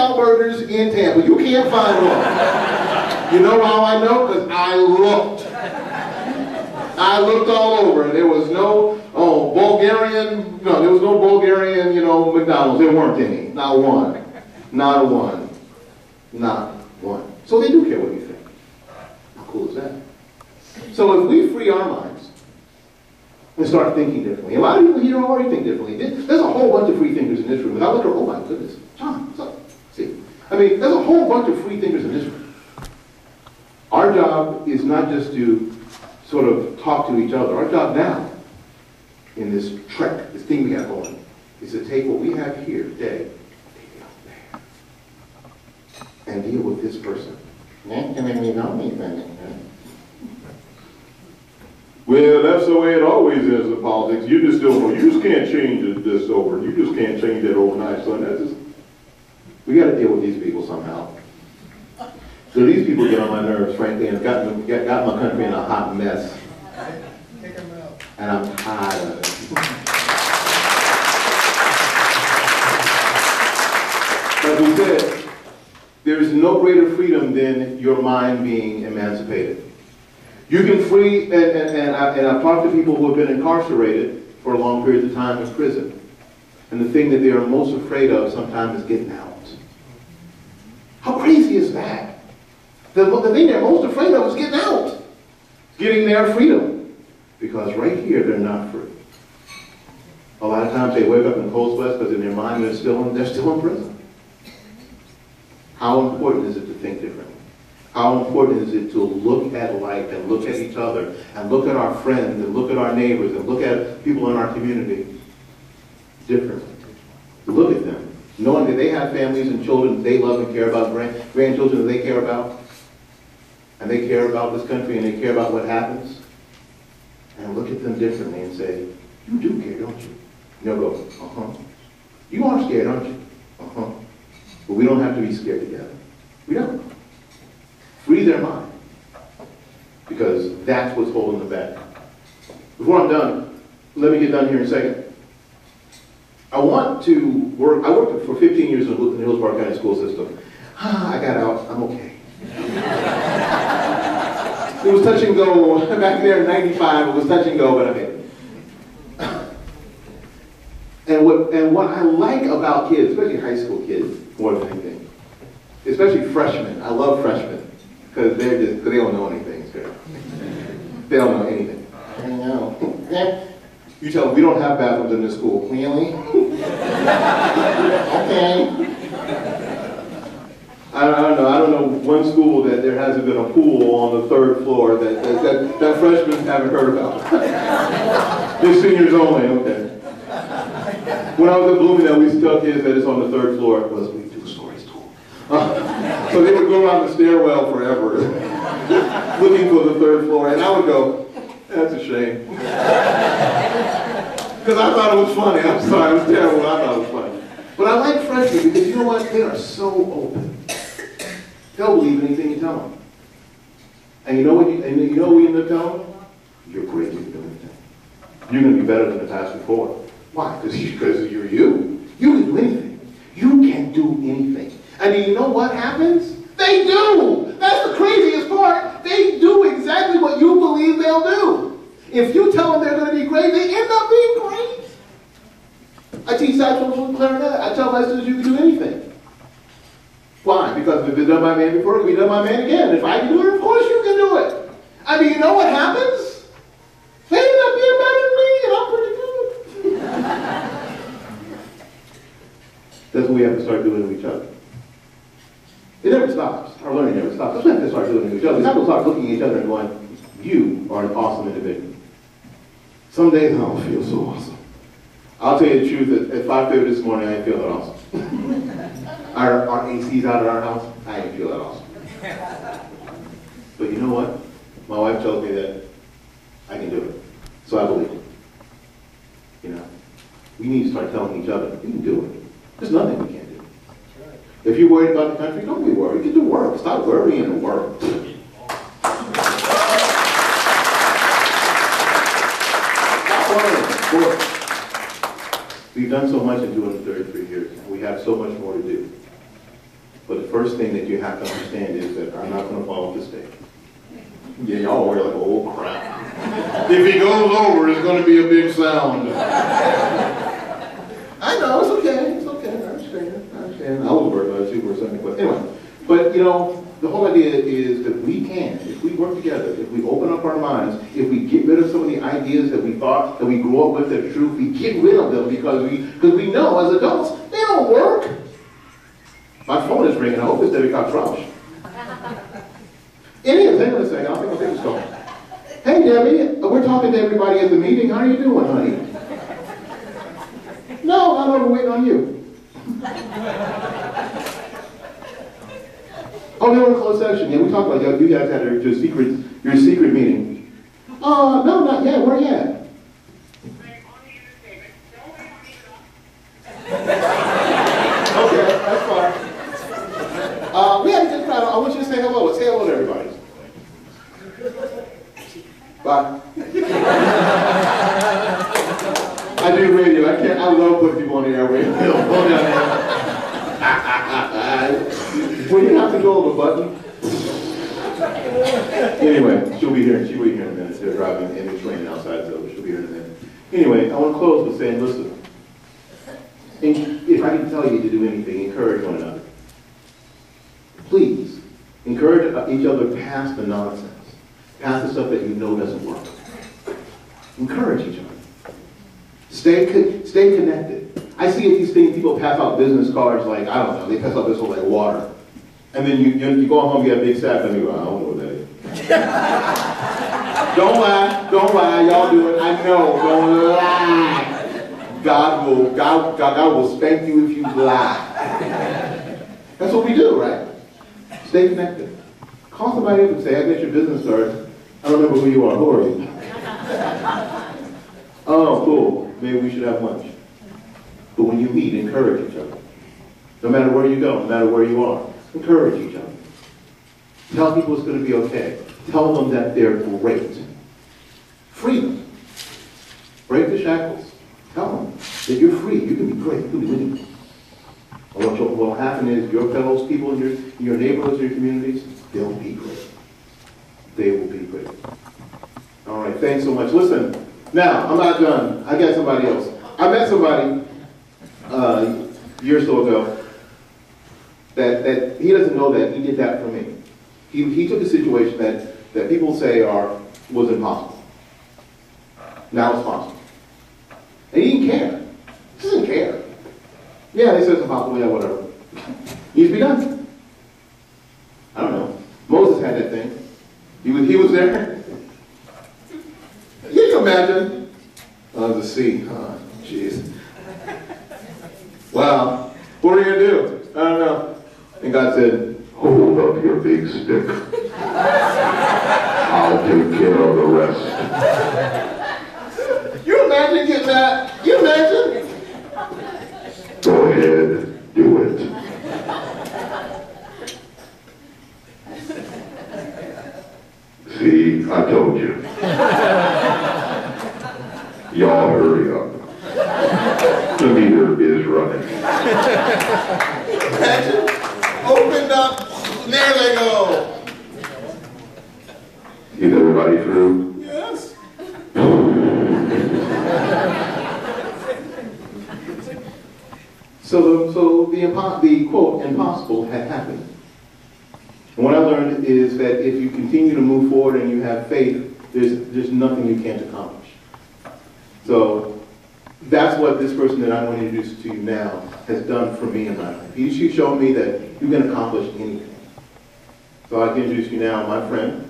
Cow burgers in Tampa. You can't find one. You know how I know? Because I looked. I looked all over. There was no Bulgarian. No, there was no Bulgarian. McDonald's. There weren't any. Not one. Not one. Not one. So they do care what you think. How cool is that? So if we free our minds and start thinking differently, a lot of people here already think differently. There's a whole bunch of free thinkers in this room. And I look at, oh my goodness, John, what's up? See, there's a whole bunch of free thinkers in this room. Our job is not just to sort of talk to each other. Our job now, in this trek, this thing we have going, is to take what we have here today, take it out there, and deal with this person. Well, that's the way it always is in politics. You just don't know. You just can't change this over. You just can't change that overnight, son. That's just... We got to deal with these people somehow. So these people get on my nerves, frankly, and got my country in a hot mess. And I'm tired of it. As we said, there is no greater freedom than your mind being emancipated. You can free, and I've talked to people who have been incarcerated for long periods of time in prison. And the thing that they are most afraid of sometimes is getting out. How crazy is that? The thing they're most afraid of is getting out. Getting their freedom. Because right here, they're not free. A lot of times they wake up in cold sweats because in their mind they're still in prison. How important is it to think differently? How important is it to look at life and look at each other and look at our friends and look at our neighbors and look at people in our community differently? To look at them, knowing that they have families and children that they love and care about, grandchildren that they care about, and they care about this country and they care about what happens, and look at them differently and say, you do care, don't you? And they'll go, uh-huh. You are scared, aren't you? Uh-huh. But we don't have to be scared together. We don't. Free their mind. Because that's what's holding them back. Before I'm done, let me get done here in a second. I worked for 15 years in the Hillsborough County school system. I got out, I'm okay. It was touch and go. Back there in 95, it was touch and go, but I made it. And what I like about kids, especially high school kids, more than anything, especially freshmen, I love freshmen, because they don't know anything. They don't know anything. I know. You tell them, we don't have bathrooms in this school. Really? Okay. I don't know one school that there hasn't been a pool on the 3rd floor that freshmen haven't heard about. Just seniors only, okay. When I was at Bloomingdale, we used to tell kids that it's on the 3rd floor. It was 2 stories tall. So they would go around the stairwell forever, looking for the 3rd floor, and I would go, that's a shame. Because I thought it was funny. I'm sorry, it was terrible. I thought it was funny. But I like freshmen because you know what? They are so open. They'll believe anything you tell them. And you know what you end up telling them? You're great. You can do anything. You're going to be better than the past before. Why? Because you're you. You can do anything. You can do anything. And do you know what happens? They do. That's the craziest part. They do exactly what you believe they'll do. If you tell them they're going to be great, they end up being great. I teach saxophone and clarinet. I tell my students you can do anything. Why? Because if it's been done by man before, it can be done by man again. If I can do it, of course you can do it. I mean, you know what happens? They end up being better than me, and I'm pretty good. That's what we have to start doing to each other. It never stops. Our learning never stops. That's what we have to start doing to each other. We have to start looking at each other and going, you are an awesome individual. Some days I don't feel so awesome. I'll tell you the truth, at 5:30 this morning, I didn't feel that awesome. Our AC's out at our house, I didn't feel that awesome. But you know what? My wife tells me that I can do it. So I believe it. You know? We need to start telling each other, we can do it. There's nothing we can't do. If you're worried about the country, don't be worried. Get to work. Stop worrying and work. We've done so much in 233 years, and we have so much more to do. first thing that you have to understand is that I'm not going to fall off the stage. Yeah, y'all were like, oh crap. If he goes over, it's going to be a big sound. I know, it's okay, it's okay, I understand. I was worried about it too for a second, but anyway. But you know, the whole idea is that we can, if we work together, if we open up our minds, if we get rid of some of the ideas that we thought, that we grew up with, that are true, we get rid of them because we know as adults, they don't work. My phone is ringing, I hope it's Debbie Cox Rush. It is, hang on a second, I think it's going. Hey Debbie, we're talking to everybody at the meeting, how are you doing, honey? No, I'm over waiting on you. Oh, you're in closed session. Yeah, we talked about you guys had your secret meeting. No, not yet. Where you at? Okay, that's fine. We had a good crowd. I want you to say hello. Say hello to everybody. Bye. I do radio. I love putting people on the airway. Hold down there. When you have control of a button. Anyway, she'll be here in a minute. They're driving and it's raining outside, so she'll be here in a minute. Anyway, I want to close with saying, listen, if I can tell you to do anything, encourage one another. Please, encourage each other past the nonsense, past the stuff that you know doesn't work. Encourage each other. Stay connected. I see these things, people pass out business cards like, I don't know, they pass out this whole like water. And then you go home, you have a big sack, and you go, I don't know what that is. Don't lie, y'all do it. I know, don't lie. God will spank you if you lie. That's what we do, right? Stay connected. Call somebody up and say, I got your business card. I don't remember who you are. Who are you? Oh, cool. Maybe we should have lunch. But when you meet, encourage each other. No matter where you go, no matter where you are, encourage each other. Tell people it's going to be okay. Tell them that they're great. Free them. Break the shackles. Tell them that you're free. You can be great. You can be winning. And what will happen is your fellow people in your neighborhoods, your communities, they'll be great. They will be great. All right, thanks so much. Listen, now, I'm not done. I got somebody else. I met somebody a year or so ago that he doesn't know that he did that for me. He took a situation that people say was impossible. Now it's possible. And he didn't care. He doesn't care. Yeah, they said it's impossible, yeah, whatever. Needs to be done. I don't know. Moses had that thing. He was there. Can you imagine? The sea. Oh, jeez. Wow. What are you going to do? I don't know. And God said, hold up your big stick. I'll take care of the rest. You imagine getting that? You imagine? Go ahead, do it. See, I told you. Y'all hurry up. The meter is running. Imagine, opened up, there they go. Is everybody through? Yes. So the quote, impossible had happened. And what I learned is that if you continue to move forward and you have faith, there's nothing you can't accomplish. So that's what this person that I'm going to introduce to you now has done for me in my life. He showed me that you can accomplish anything. So I can introduce you now my friend,